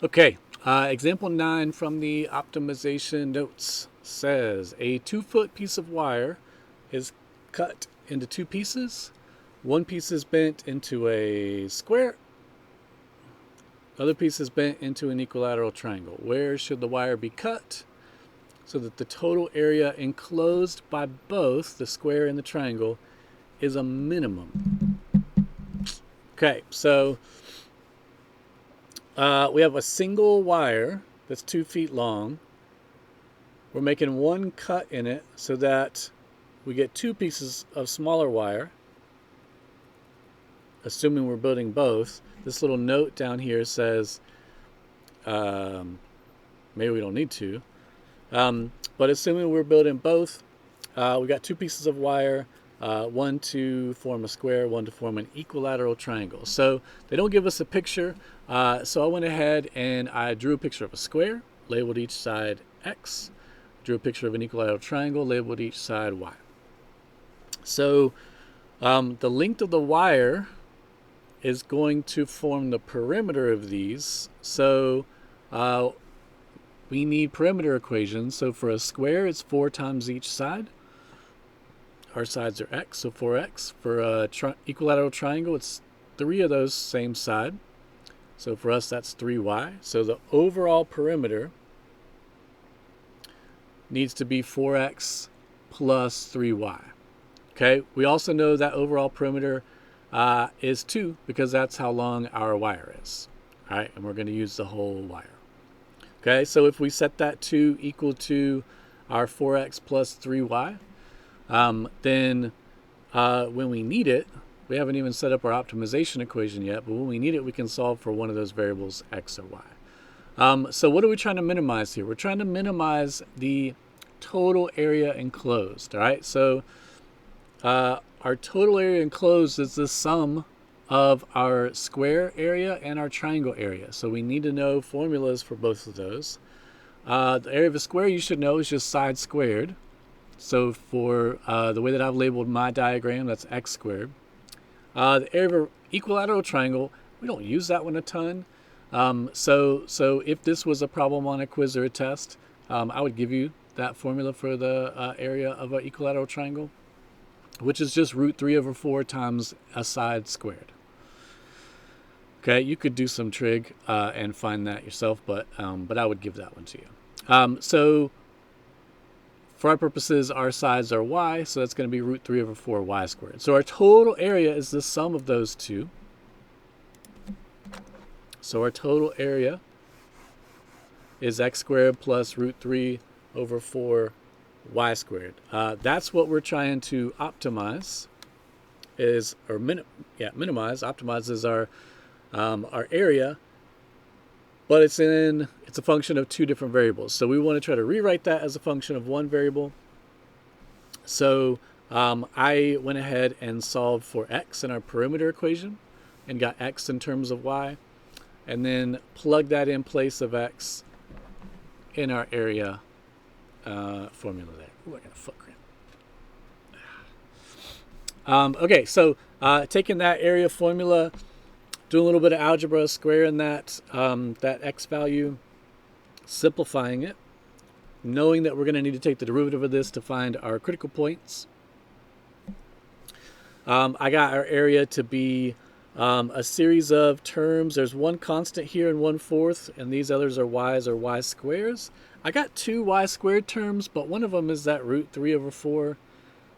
Okay, example 9 from the optimization notes says a 2-foot piece of wire is cut into 2 pieces. One piece is bent into a square, other piece is bent into an equilateral triangle. Where should the wire be cut so that the total area enclosed by both the square and the triangle is a minimum? Okay, so we have a single wire that's 2 feet long. We're making one cut in it so that we get 2 pieces of smaller wire, assuming we're building both. This little note down here says maybe we don't need to, but assuming we're building both, we got 2 pieces of wire, one to form a square, one to form an equilateral triangle. So they don't give us a picture, so I went ahead and I drew a picture of a square, labeled each side X, drew a picture of an equilateral triangle, labeled each side Y. So the length of the wire is going to form the perimeter of these. So we need perimeter equations. So for a square, it's 4 times each side. Our sides are x, so 4x. For a equilateral triangle, it's 3 of those same side. So for us, that's 3y. So the overall perimeter needs to be 4x plus 3y. Okay, we also know that overall perimeter is 2 because that's how long our wire is. All right, and we're going to use the whole wire. Okay, so if we set that 2 equal to our 4x plus 3y, then when we need it, we haven't even set up our optimization equation yet, but when we need it, we can solve for one of those variables, x or y. So what are we trying to minimize here? We're trying to minimize the total area enclosed. All right, so our total area enclosed is the sum of our square area and our triangle area. So we need to know formulas for both of those. The area of a square, you should know, is just side squared. So for the way that I've labeled my diagram, that's x squared. The area of an equilateral triangle, we don't use that one a ton. So if this was a problem on a quiz or a test, I would give you that formula for the area of an equilateral triangle, which is just root 3 over 4 times a side squared. Okay, you could do some trig and find that yourself, but I would give that one to you. So for our purposes, our sides are y, so that's going to be root 3 over 4 y squared. So our total area is the sum of those two. So our total area is x squared plus root 3 over 4 y squared. That's what we're trying to optimize, minimize. Optimize is our area, but it's a function of 2 different variables. So we want to try to rewrite that as a function of one variable. So I went ahead and solved for x in our perimeter equation and got x in terms of y, and then plugged that in place of x in our area formula there. Ooh, I got a foot cramp. Okay, so taking that area formula, doing a little bit of algebra, squaring that x value, simplifying it, knowing that we're going to need to take the derivative of this to find our critical points. I got our area to be a series of terms. There's one constant here and 1/4, and these others are y's or y squares. I got 2 y squared terms, but one of them is that root 3 over 4.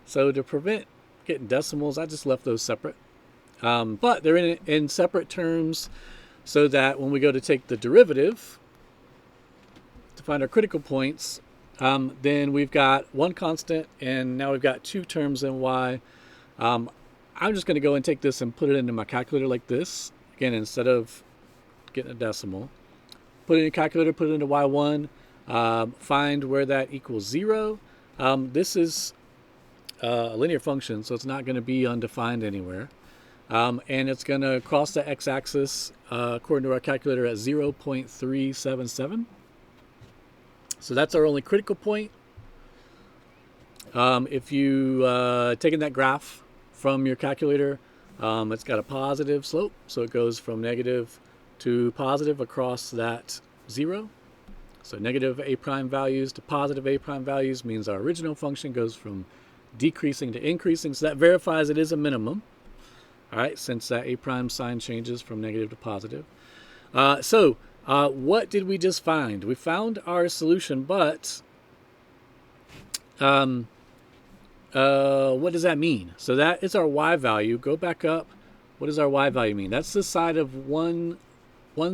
So to prevent getting decimals, I just left those separate. But they're in separate terms so that when we go to take the derivative to find our critical points, then we've got one constant and now we've got 2 terms in y. I'm just going to go and take this and put it into my calculator like this. Again, instead of getting a decimal, put it in your calculator, put it into y1, find where that equals 0. This is a linear function, so it's not going to be undefined anywhere. And it's going to cross the x-axis, according to our calculator, at 0.377. So that's our only critical point. If you taken that graph from your calculator, it's got a positive slope, so it goes from negative to positive across that 0. So negative A prime values to positive A prime values means our original function goes from decreasing to increasing. So that verifies it is a minimum. All right, since that A prime sign changes from negative to positive. What did we just find? We found our solution, but what does that mean? So that is our y value. Go back up. What does our y value mean? That's the side of one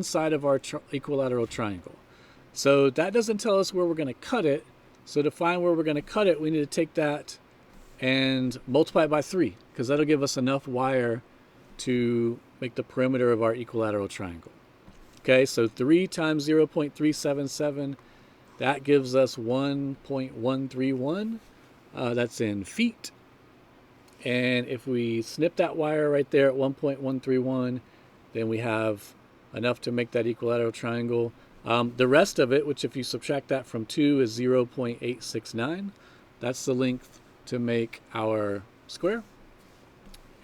side of our equilateral triangle. So that doesn't tell us where we're going to cut it. So to find where we're going to cut it, we need to take that and multiply it by 3, because that'll give us enough wire to make the perimeter of our equilateral triangle. Okay, so 3 times 0.377, that gives us 1.131. That's in feet. And if we snip that wire right there at 1.131, then we have enough to make that equilateral triangle. The rest of it, which if you subtract that from 2, is 0.869. That's the length to make our square.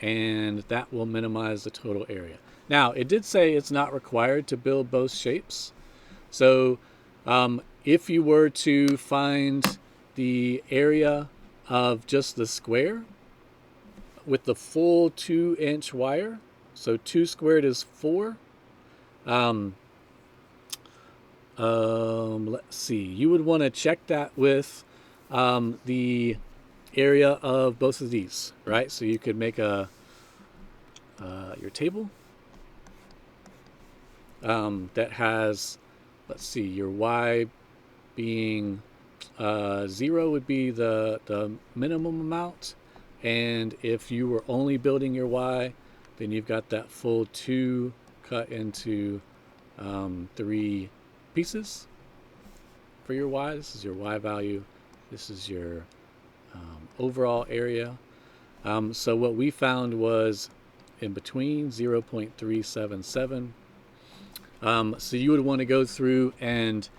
And that will minimize the total area. Now, it did say it's not required to build both shapes. So if you were to find the area of just the square with the full 2-inch wire, so 2 squared is 4. Let's see, you would want to check that with the area of both of these, right? So you could make a your table that has, let's see, your y being 0 would be the minimum amount, and if you were only building your y, then you've got that full 2 cut into 3 pieces for your y. This is your y value. This is your overall area. So what we found was in between 0.377. So you would want to go through and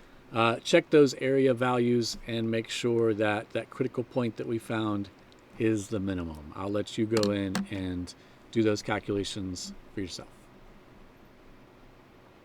check those area values and make sure that that critical point that we found is the minimum. I'll let you go in and do those calculations for yourself.